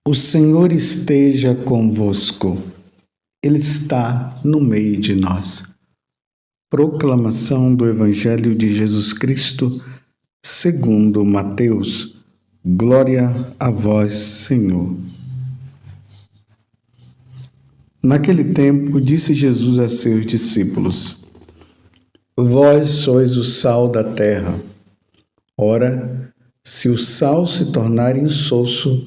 O Senhor esteja convosco, Ele está no meio de nós. Proclamação do Evangelho de Jesus Cristo, segundo Mateus. Glória a vós, Senhor. Naquele tempo, disse Jesus a seus discípulos: Vós sois o sal da terra. Ora, se o sal se tornar insosso,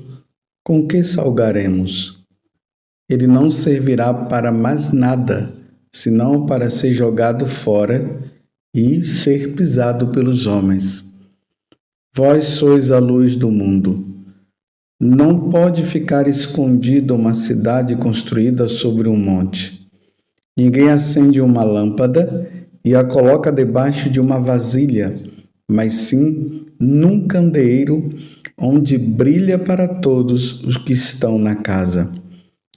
com que salgaremos? Ele não servirá para mais nada, senão para ser jogado fora e ser pisado pelos homens. Vós sois a luz do mundo. Não pode ficar escondida uma cidade construída sobre um monte. Ninguém acende uma lâmpada e a coloca debaixo de uma vasilha, mas sim num candeeiro, onde brilha para todos os que estão na casa.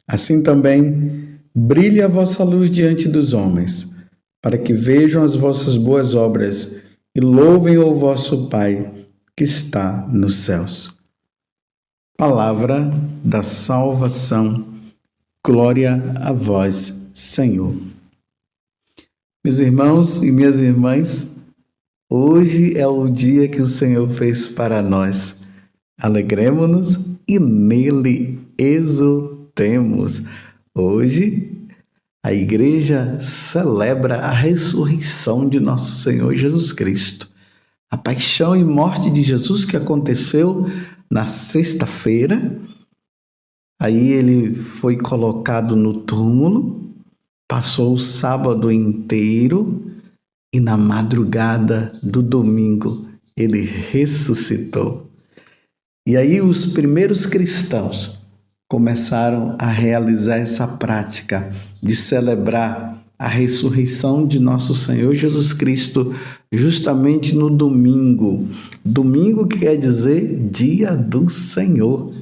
Assim também, brilhe a vossa luz diante dos homens, para que vejam as vossas boas obras e louvem o vosso Pai que está nos céus. Palavra da salvação. Glória a vós, Senhor. Meus irmãos e minhas irmãs, hoje é o dia que o Senhor fez para nós. Alegremo-nos e nele exultemos. Hoje, a Igreja celebra a ressurreição de nosso Senhor Jesus Cristo. A paixão e morte de Jesus que aconteceu na sexta-feira. Aí ele foi colocado no túmulo, passou o sábado inteiro e na madrugada do domingo ele ressuscitou. E aí os primeiros cristãos começaram a realizar essa prática de celebrar a ressurreição de nosso Senhor Jesus Cristo justamente no domingo. Domingo que quer dizer dia do Senhor.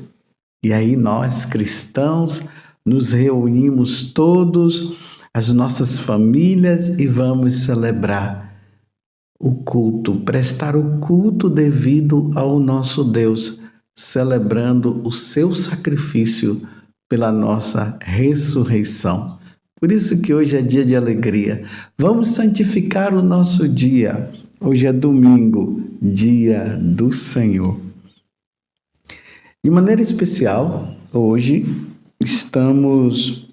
E aí nós cristãos nos reunimos todos, as nossas famílias, e vamos celebrar o culto, prestar o culto devido ao nosso Deus, celebrando o seu sacrifício pela nossa ressurreição. Por isso que hoje é dia de alegria. Vamos santificar o nosso dia. Hoje é domingo, dia do Senhor. De maneira especial, hoje estamos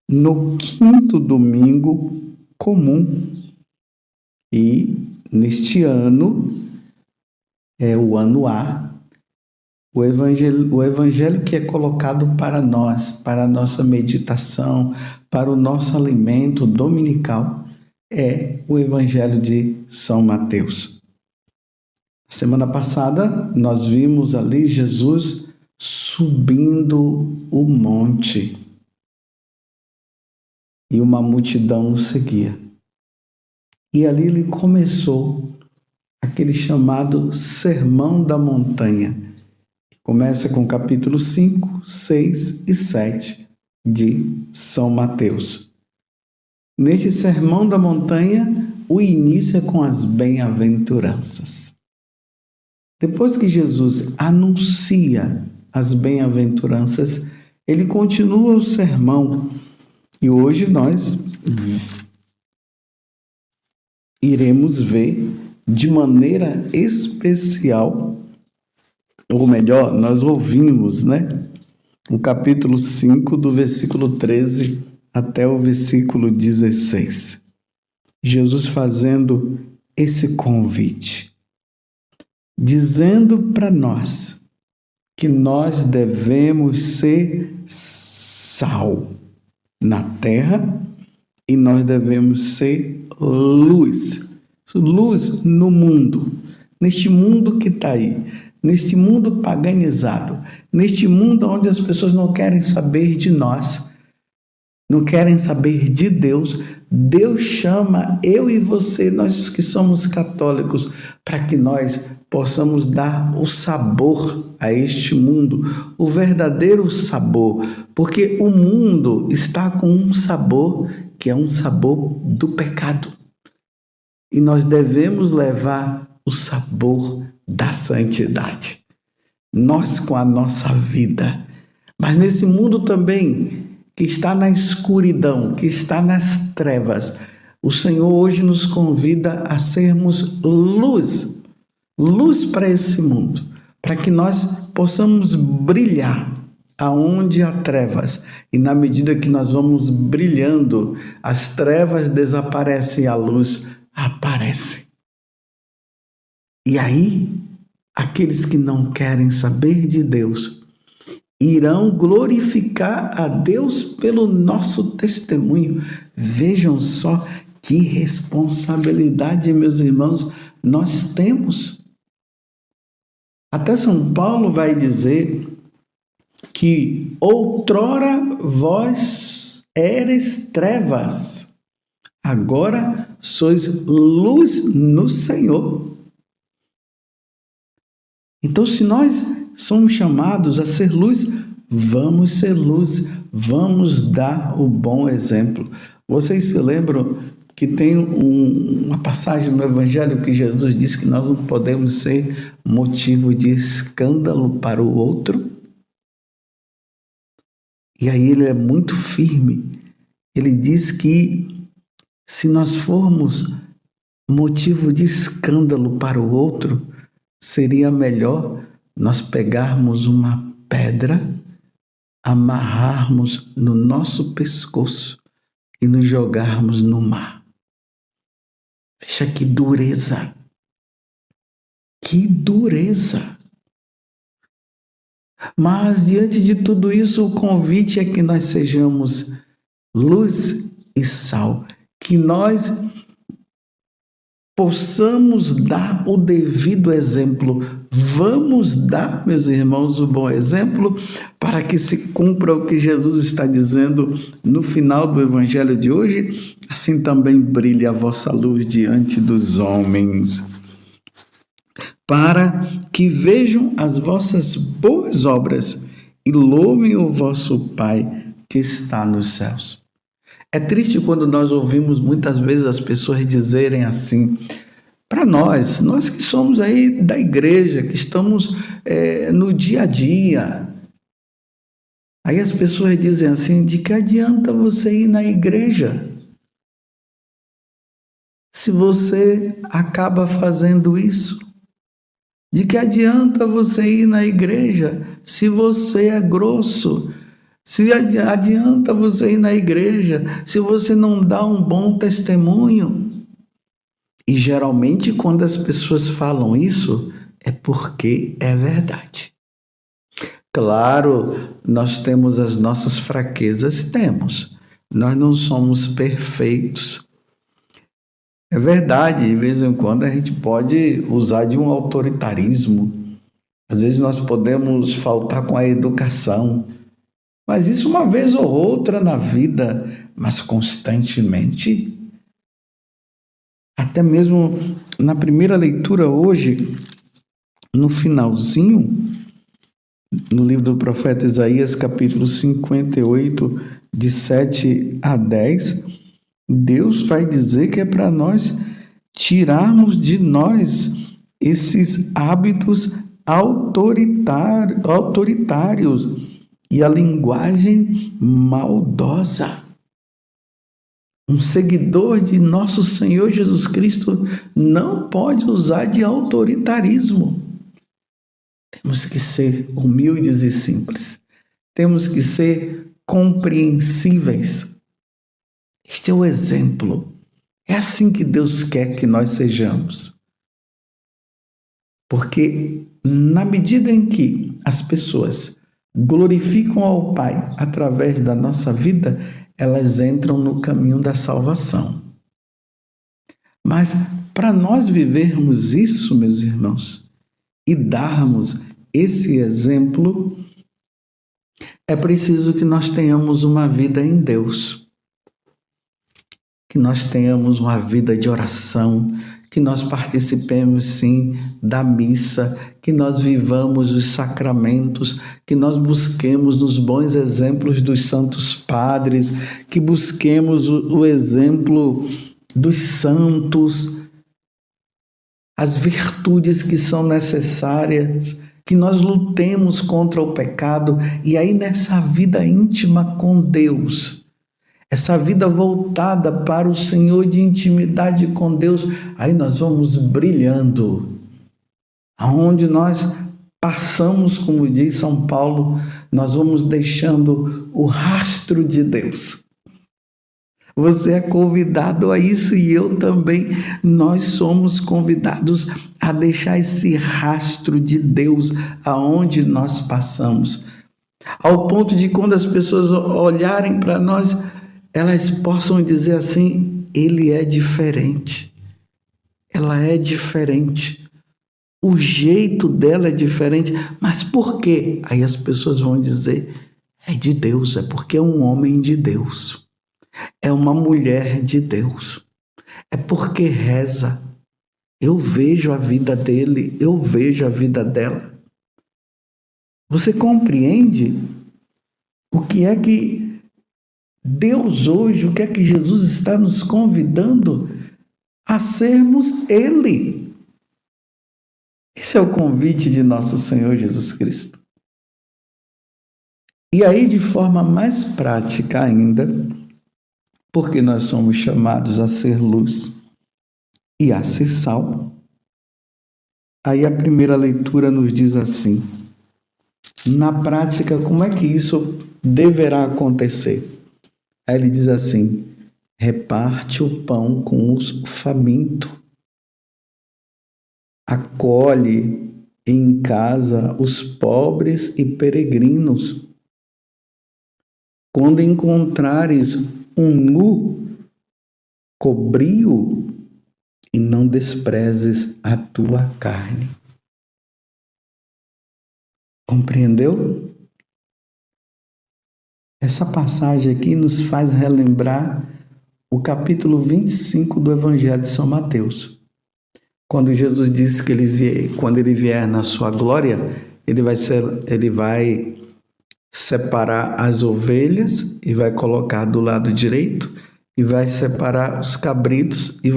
no 5º domingo comum. E neste ano, é o ano A, o evangelho que é colocado para nós, para a nossa meditação, para o nosso alimento dominical, é o Evangelho de São Mateus. Semana passada, nós vimos ali Jesus subindo o monte e uma multidão o seguia. E ali ele começou aquele chamado Sermão da Montanha, que começa com capítulo 5, 6 e 7 de São Mateus. Neste Sermão da Montanha, o início é com as bem-aventuranças. Depois que Jesus anuncia as bem-aventuranças, ele continua o sermão. E hoje nós iremos ver de maneira especial, ou melhor, nós ouvimos, o capítulo 5, do versículo 13 até o versículo 16. Jesus fazendo esse convite, dizendo para nós que nós devemos ser sal na terra e nós devemos ser luz no mundo, neste mundo que está aí, neste mundo paganizado, neste mundo onde as pessoas não querem saber de nós, não querem saber de Deus. Deus chama eu e você, nós que somos católicos, para que nós possamos dar o sabor a este mundo, o verdadeiro sabor, porque o mundo está com um sabor que é um sabor do pecado. E nós devemos levar o sabor da santidade. nós com a nossa vida. Mas nesse mundo também, que está na escuridão, que está nas trevas, o Senhor hoje nos convida a sermos luz, luz para esse mundo, para que nós possamos brilhar aonde há trevas. E na medida que nós vamos brilhando, as trevas desaparecem e a luz aparece. E aí, aqueles que não querem saber de Deus irão glorificar a Deus pelo nosso testemunho. Vejam só que responsabilidade, meus irmãos, nós temos. Até São Paulo vai dizer que outrora vós eres trevas, agora sois luz no Senhor. Então, se nós somos chamados a ser luz, vamos ser luz, vamos dar o bom exemplo. Vocês se lembram que tem uma passagem no Evangelho que Jesus disse que nós não podemos ser motivo de escândalo para o outro? E aí ele é muito firme. Ele diz que se nós formos motivo de escândalo para o outro, seria melhor nós pegarmos uma pedra, amarrarmos no nosso pescoço e nos jogarmos no mar. Veja que dureza! Que dureza! Mas diante de tudo isso, o convite é que nós sejamos luz e sal, que nós possamos dar o devido exemplo. Vamos dar, meus irmãos, o bom exemplo para que se cumpra o que Jesus está dizendo no final do Evangelho de hoje. Assim também brilhe a vossa luz diante dos homens, para que vejam as vossas boas obras e louvem o vosso Pai que está nos céus. É triste quando nós ouvimos muitas vezes as pessoas dizerem assim, para nós que somos aí da igreja, que estamos no dia a dia. Aí as pessoas dizem assim, de que adianta você ir na igreja se você acaba fazendo isso? De que adianta você ir na igreja se você é grosso? Se adianta você ir na igreja se você não dá um bom testemunho? E geralmente quando as pessoas falam isso é porque é verdade. Claro, nós temos as nossas fraquezas, temos. Nós não somos perfeitos. É verdade, de vez em quando a gente pode usar de um autoritarismo. Às vezes nós podemos faltar com a educação. Mas isso uma vez ou outra na vida, mas constantemente. Até mesmo na primeira leitura hoje, no finalzinho, no livro do profeta Isaías, capítulo 58, de 7 a 10, Deus vai dizer que é para nós tirarmos de nós esses hábitos autoritários e a linguagem maldosa. Um seguidor de nosso Senhor Jesus Cristo não pode usar de autoritarismo. Temos que ser humildes e simples. Temos que ser compreensíveis. Este é o exemplo. É assim que Deus quer que nós sejamos. Porque na medida em que as pessoas glorificam ao Pai através da nossa vida, elas entram no caminho da salvação. Mas para nós vivermos isso, meus irmãos, e darmos esse exemplo, é preciso que nós tenhamos uma vida em Deus, que nós tenhamos uma vida de oração, que nós participemos sim da missa, que nós vivamos os sacramentos, que nós busquemos nos bons exemplos dos santos padres, que busquemos o exemplo dos santos, as virtudes que são necessárias que nós lutemos contra o pecado, e aí nessa vida íntima com Deus, essa vida voltada para o Senhor, de intimidade com Deus, aí nós vamos brilhando. Aonde nós passamos, como diz São Paulo, nós vamos deixando o rastro de Deus. Você é convidado a isso e eu também. Nós somos convidados a deixar esse rastro de Deus aonde nós passamos. Ao ponto de quando as pessoas olharem para nós, elas possam dizer assim: ele é diferente. Ela é diferente. O jeito dela é diferente. Mas por quê? Aí as pessoas vão dizer: é de Deus, é porque é um homem de Deus. É uma mulher de Deus. É porque reza. Eu vejo a vida dele, eu vejo a vida dela. Você compreende o que é que Deus hoje, o que é que Jesus está nos convidando a sermos Ele? Esse é o convite de nosso Senhor Jesus Cristo. E aí, de forma mais prática ainda, porque nós somos chamados a ser luz e a ser sal. Aí a primeira leitura nos diz assim: na prática, como é que isso deverá acontecer? Aí ele diz assim: reparte o pão com os famintos, acolhe em casa os pobres e peregrinos. Quando encontrares um nu, cobri-o e não desprezes a tua carne. Compreendeu? Essa passagem aqui nos faz relembrar o capítulo 25 do Evangelho de São Mateus. Quando Jesus disse que quando ele vier na sua glória, ele vai separar as ovelhas e vai colocar do lado direito, e vai separar os cabritos e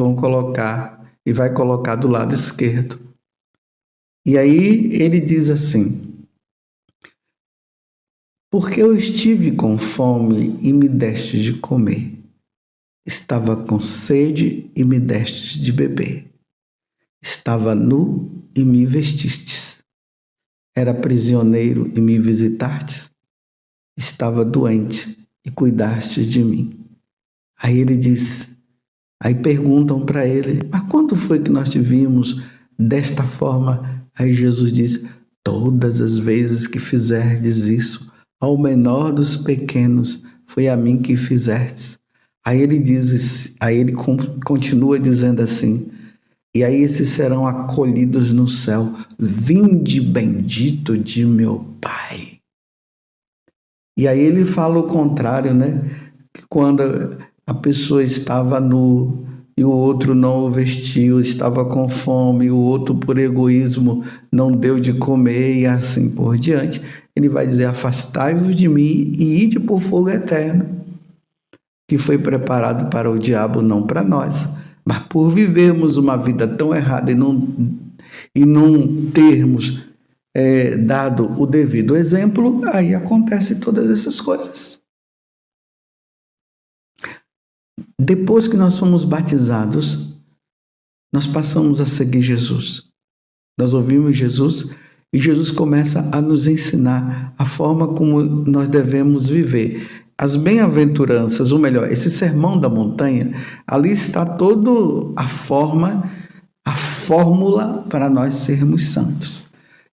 vai colocar do lado esquerdo. E aí ele diz assim: porque eu estive com fome e me deste de comer, estava com sede e me deste de beber, estava nu e me vestistes, era prisioneiro e me visitastes, estava doente e cuidaste de mim. Aí ele diz, aí perguntam para ele: mas quando foi que nós te vimos desta forma? Aí Jesus diz: todas as vezes que fizerdes isso ao menor dos pequenos, foi a mim que fizestes. Aí ele continua dizendo assim: e aí esses serão acolhidos no céu, vinde bendito de meu Pai. E aí ele fala o contrário, né? Que quando a pessoa estava nu e o outro não o vestiu, estava com fome, e o outro por egoísmo não deu de comer e assim por diante, ele vai dizer: afastai-vos de mim e ide por fogo eterno, que foi preparado para o diabo, não para nós. Mas por vivermos uma vida tão errada e não termos dado o devido exemplo, aí acontecem todas essas coisas. Depois que nós somos batizados, nós passamos a seguir Jesus. Nós ouvimos Jesus e Jesus começa a nos ensinar a forma como nós devemos viver. As bem-aventuranças, ou melhor, esse sermão da montanha, ali está toda a fórmula para nós sermos santos.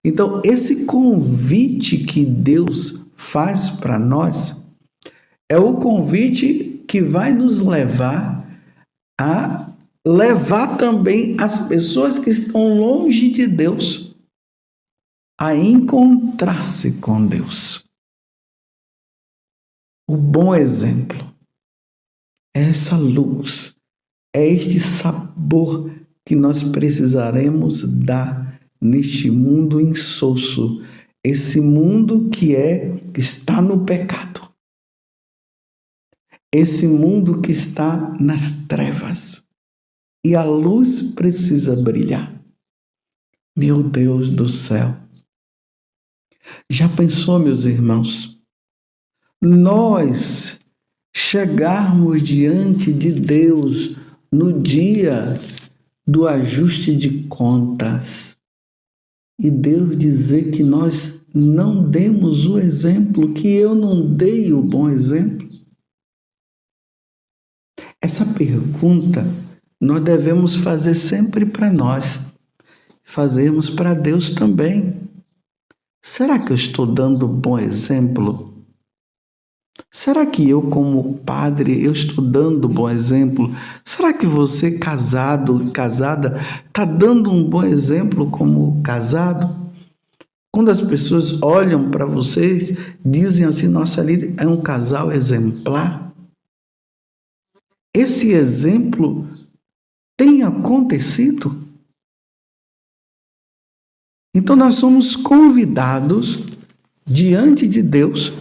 Então, esse convite que Deus faz para nós é o convite que vai nos levar a levar também as pessoas que estão longe de Deus a encontrar-se com Deus. O bom exemplo é essa luz, é este sabor que nós precisaremos dar neste mundo insosso, esse mundo que está no pecado, esse mundo que está nas trevas, e a luz precisa brilhar. Meu Deus do céu, Já pensou, meus irmãos, nós chegarmos diante de Deus no dia do ajuste de contas e Deus dizer que nós não demos o exemplo, que eu não dei o bom exemplo? Essa pergunta nós devemos fazer sempre para nós, fazermos para Deus também. Será que eu estou dando bom exemplo? Será que eu, como padre, eu estou dando bom exemplo? Será que você, casado, casada, está dando um bom exemplo como casado? Quando as pessoas olham para vocês, dizem assim, nossa, ali é um casal exemplar. Esse exemplo tem acontecido? Então nós somos convidados diante de Deus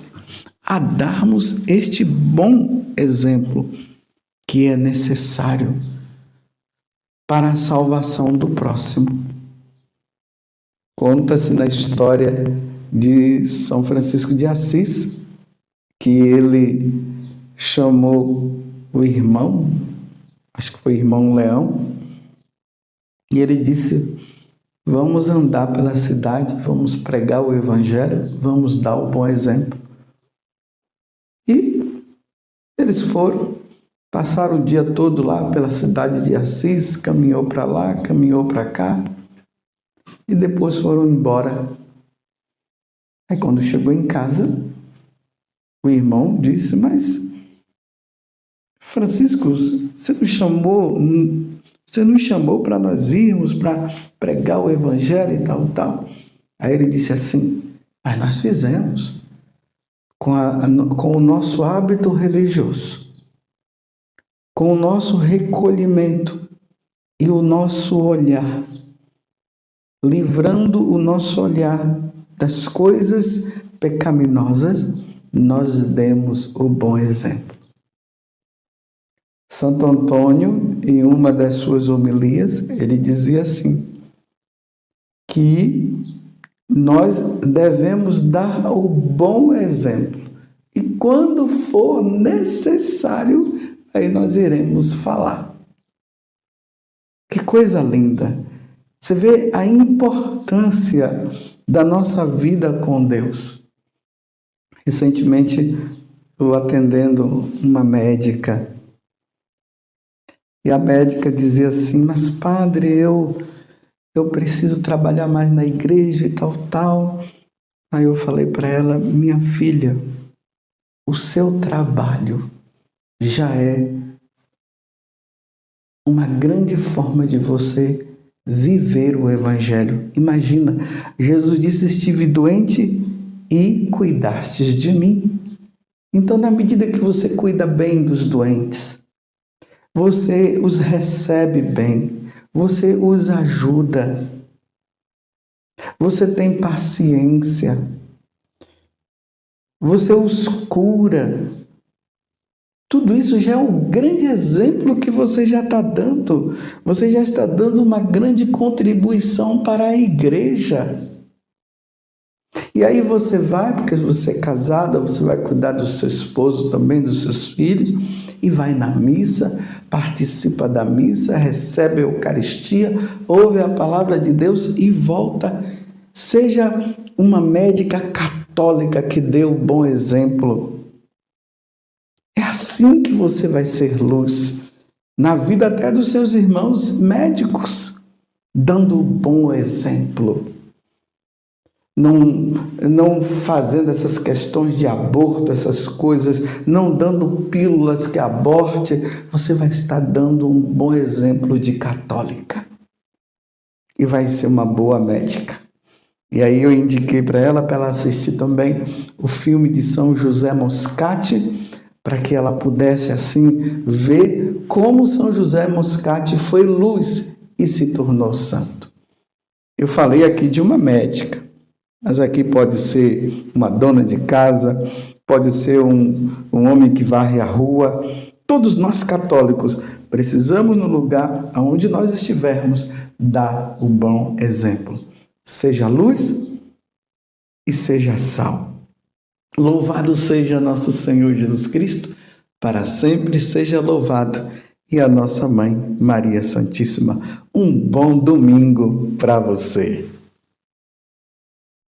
a darmos este bom exemplo que é necessário para a salvação do próximo. Conta-se na história de São Francisco de Assis que ele chamou o irmão, acho que foi o irmão Leão, e ele disse: vamos andar pela cidade, vamos pregar o evangelho, vamos dar o bom exemplo. E eles foram, passaram o dia todo lá pela cidade de Assis, caminhou para lá, caminhou para cá, e depois foram embora. Aí quando chegou em casa, o irmão disse: mas Francisco, você não chamou para nós irmos, para pregar o evangelho e tal, tal? Aí ele disse assim: mas nós fizemos com o nosso hábito religioso, com o nosso recolhimento e o nosso olhar, livrando o nosso olhar das coisas pecaminosas, nós demos o bom exemplo. Santo Antônio, em uma das suas homilias, ele dizia assim, que nós devemos dar o bom exemplo. E quando for necessário, aí nós iremos falar. Que coisa linda! Você vê a importância da nossa vida com Deus. Recentemente, eu atendendo uma médica, e a médica dizia assim: mas padre, eu preciso trabalhar mais na igreja e tal, tal. Aí eu falei para ela: minha filha, o seu trabalho já é uma grande forma de você viver o evangelho. Imagina, Jesus disse: estive doente e cuidastes de mim. Então, na medida que você cuida bem dos doentes, você os recebe bem, você os ajuda, você tem paciência, você os cura. Tudo isso já é um grande exemplo que você já está dando. Você já está dando uma grande contribuição para a igreja. E aí você vai, porque você é casada, você vai cuidar do seu esposo também, dos seus filhos, e vai na missa, participa da missa, recebe a Eucaristia, ouve a palavra de Deus e volta. Seja uma médica católica que dê o bom exemplo. É assim que você vai ser luz na vida até dos seus irmãos médicos, dando o bom exemplo. Não fazendo essas questões de aborto, essas coisas, não dando pílulas que aborte, você vai estar dando um bom exemplo de católica. E vai ser uma boa médica. E aí eu indiquei para ela assistir também o filme de São José Moscati, para que ela pudesse assim ver como São José Moscati foi luz e se tornou santo. Eu falei aqui de uma médica, mas aqui pode ser uma dona de casa, pode ser um homem que varre a rua. Todos nós católicos precisamos, no lugar onde nós estivermos, dar o bom exemplo. Seja luz e seja sal. Louvado seja nosso Senhor Jesus Cristo, para sempre seja louvado, e a nossa Mãe, Maria Santíssima. Um bom domingo para você.